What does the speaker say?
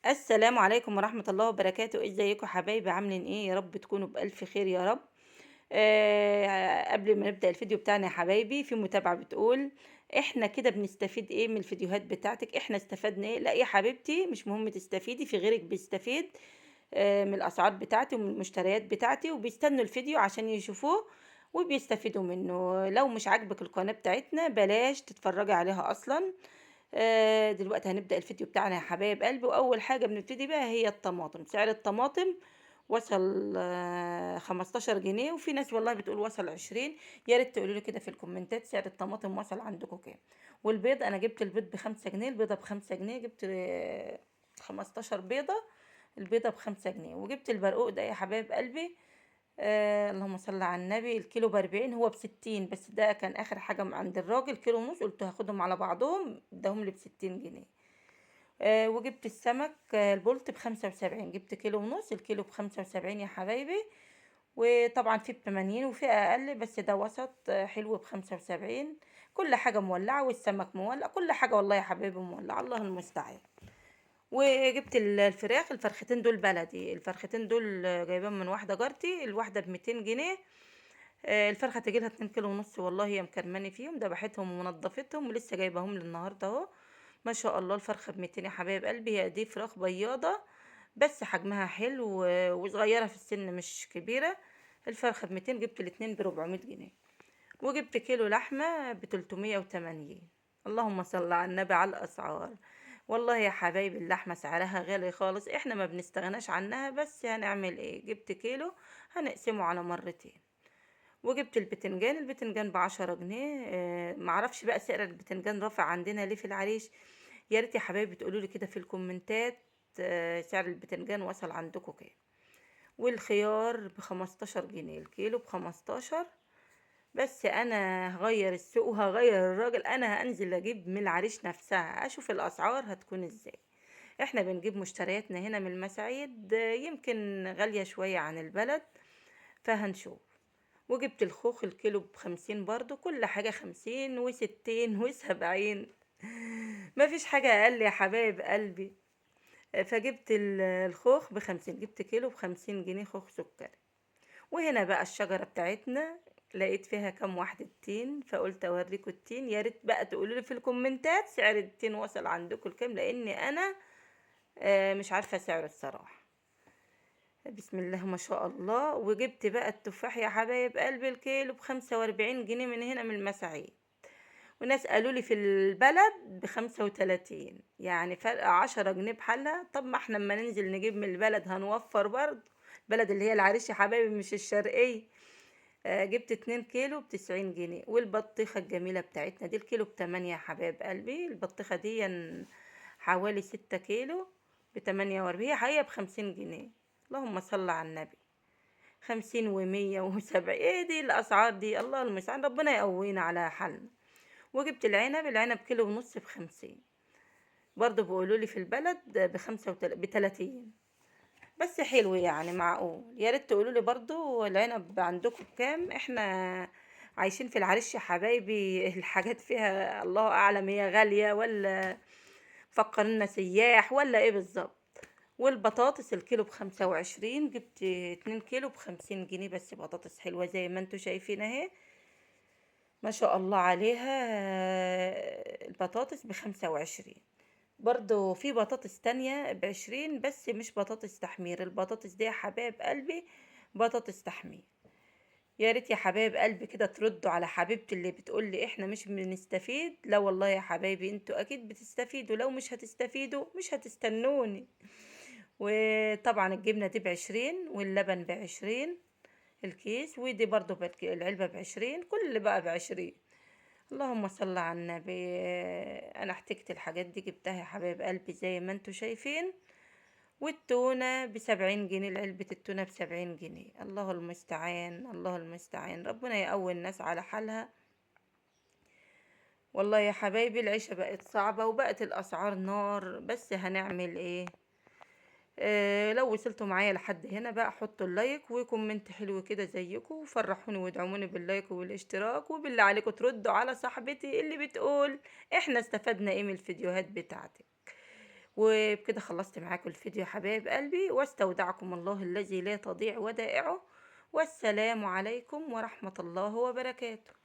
السلام عليكم ورحمة الله وبركاته، ازيكم حبايبي؟ عاملين ايه؟ يا رب تكونوا بألف خير يا رب. قبل ما نبدأ الفيديو بتاعنا يا حبايبي، في متابعة بتقول احنا كده بنستفيد ايه من الفيديوهات بتاعتك؟ احنا استفدنا ايه؟ لا يا حبيبتي، مش مهم تستفيدي، في غيرك بيستفيد من الأسعار بتاعتي ومن المشتريات بتاعتي، وبيستنوا الفيديو عشان يشوفوه وبيستفيدوا منه. لو مش عاجبك القناة بتاعتنا بلاش تتفرجي عليها أصلا. دلوقتي هنبدأ الفيديو بتاعنا يا حبايب قلبي، وأول حاجة بنبتدي بيها هي الطماطم. سعر الطماطم وصل 15 جنيه، وفي ناس والله بتقول وصل 20. يا ريت تقولوا لي كده في الكومنتات سعر الطماطم وصل عندكم كام. والبيض أنا جبت البيض ب5 جنيه، البيضة ب5 جنيه، جبت 15 بيضة، البيضة ب5 جنيه. وجبت البرقوق ده يا حبايب قلبي، اللهم صل على النبي، الكيلو ب40، هو ب60، بس ده كان آخر حاجة عند الراجل، كيلو ونص، قلت هاخدهم على بعضهم، اداهم لي ب60 جنيه. وجبت السمك البولت ب75، جبت كيلو ونص، الكيلو ب75 يا حبايبي. وطبعا في ب80 وفي أقل، بس ده وسط حلو ب75. كل حاجة مولعة، والسمك مولع، كل حاجة والله يا حبايبي مولعة، الله المستعان. وجبت الفراخ، الفرختين دول بلدي، الفرختين دول جايبهم من واحدة جارتي، الواحدة ب200 جنيه. الفرخة تجيلها 2 كيلو ونص، والله هي مكرماني فيهم، دبحتهم ونضفتهم ولسه جايباهم لي النهاردة اهو. ما شاء الله، الفرخة ب200 يا حبايب قلبي. هي دي فراخ بياضة بس حجمها حلو وصغيرة في السن، مش كبيرة. الفرخة ب200، جبت الاتنين ب400 جنيه. وجبت كيلو لحمة ب380. اللهم صل على النبي على الأسعار. والله يا حبايبي اللحمة سعرها غالي خالص، احنا ما بنستغناش عنها، بس هنعمل ايه؟ جبت كيلو هنقسمه على مرتين. وجبت البتنجان، البتنجان ب10 جنيه. معرفش بقى سعر البتنجان رافع عندنا ليه في العريش. يا ريت يا حبايبي تقولوا لي كده في الكومنتات سعر البتنجان وصل عندكم كام. والخيار ب15 جنيه، الكيلو ب15. بس انا هغير السوق وهغير الراجل، انا هنزل اجيب من العريش نفسها اشوف الاسعار هتكون ازاي. احنا بنجيب مشترياتنا هنا من المساعيد، يمكن غالية شوية عن البلد، فهنشوف. وجبت الخوخ الكيلو ب50 برضو، كل حاجة 50 و60 و70. مفيش حاجة أقل يا حبايب قلبي. فجبت الخوخ ب50، جبت كيلو ب50 جنيه خوخ سكري. وهنا بقى الشجرة بتاعتنا، لقيت فيها كام واحدة تين، فقلت اوريكم التين. يا ريت بقى تقولوا لي في الكومنتات سعر التين وصل عندكم لكام، لاني انا مش عارفة سعره الصراحة. بسم الله ما شاء الله. وجبت بقى التفاح يا حبايب قلبي، الكيلو ب45 جنيه من هنا من المساعيد. وناس قالوا لي في البلد ب35، يعني فرق 10 جنيه بحالها. طب ما احنا اما ننزل نجيب من البلد هنوفر برضه. البلد اللي هي العريش يا حبايبي، مش الشرقية. جبت 2 كيلو ب90 جنيه. والبطيخة الجميلة بتاعتنا دي، الكيلو ب8 يا حبايب قلبي. البطيخة دي حوالي 6 كيلو ب48، هي حقيقة ب50 جنيه. اللهم صل على النبي. 50 و100 و70، ايه دي الأسعار دي؟ الله المستعان، ربنا يقوينا على حالنا. وجبت العنب كيلو ونص ب50. برضه بيقولولي في البلد ب30. بس حلو يعني، معقول. يا ريت تقولوا لي برضو العنب عندكم بكام. احنا عايشين في العريش يا حبايبي، الحاجات فيها الله اعلم هي غالية ولا فكرنا سياح ولا ايه بالظبط. والبطاطس الكيلو ب25، جبت 2 كيلو ب50 جنيه، بس بطاطس حلوة زي ما انتوا شايفين اهي، ما شاء الله عليها. البطاطس ب25. برضو في بطاطس تانية ب20، بس مش بطاطس تحمير. البطاطس دي يا حبايب قلبي بطاطس تحمير. يا ريت يا حبايب قلبي كده تردوا على حبيبتي اللي بتقولي احنا مش بنستفيد. لا والله يا حبايبي، انتوا اكيد بتستفيدوا، لو مش هتستفيدوا مش هتستنوني. وطبعا الجبنة دي ب20، واللبن ب20 الكيس، ودي برضو العلبة ب20، كل بقى ب20. اللهم صل على النبي. انا احتجت الحاجات دي جبتها يا حبايب قلبي زي ما انتوا شايفين. والتونة ب70 جنيه، علبة التونة ب70 جنيه. الله المستعان، الله المستعان، ربنا يقوي الناس على حالها. والله يا حبايبي العيشة بقت صعبة وبقت الأسعار نار، بس هنعمل ايه؟ لو وصلتوا معايا لحد هنا بقى حطوا اللايك وكومنت حلو كده زيكم، وفرحوني وادعموني باللايك والاشتراك. وبالله عليكم تردوا على صاحبتي اللي بتقول احنا استفدنا ايه من الفيديوهات بتاعتك. وبكده خلصت معاكم الفيديو يا حبايب قلبي، واستودعكم الله الذي لا تضيع ودائعه، والسلام عليكم ورحمة الله وبركاته.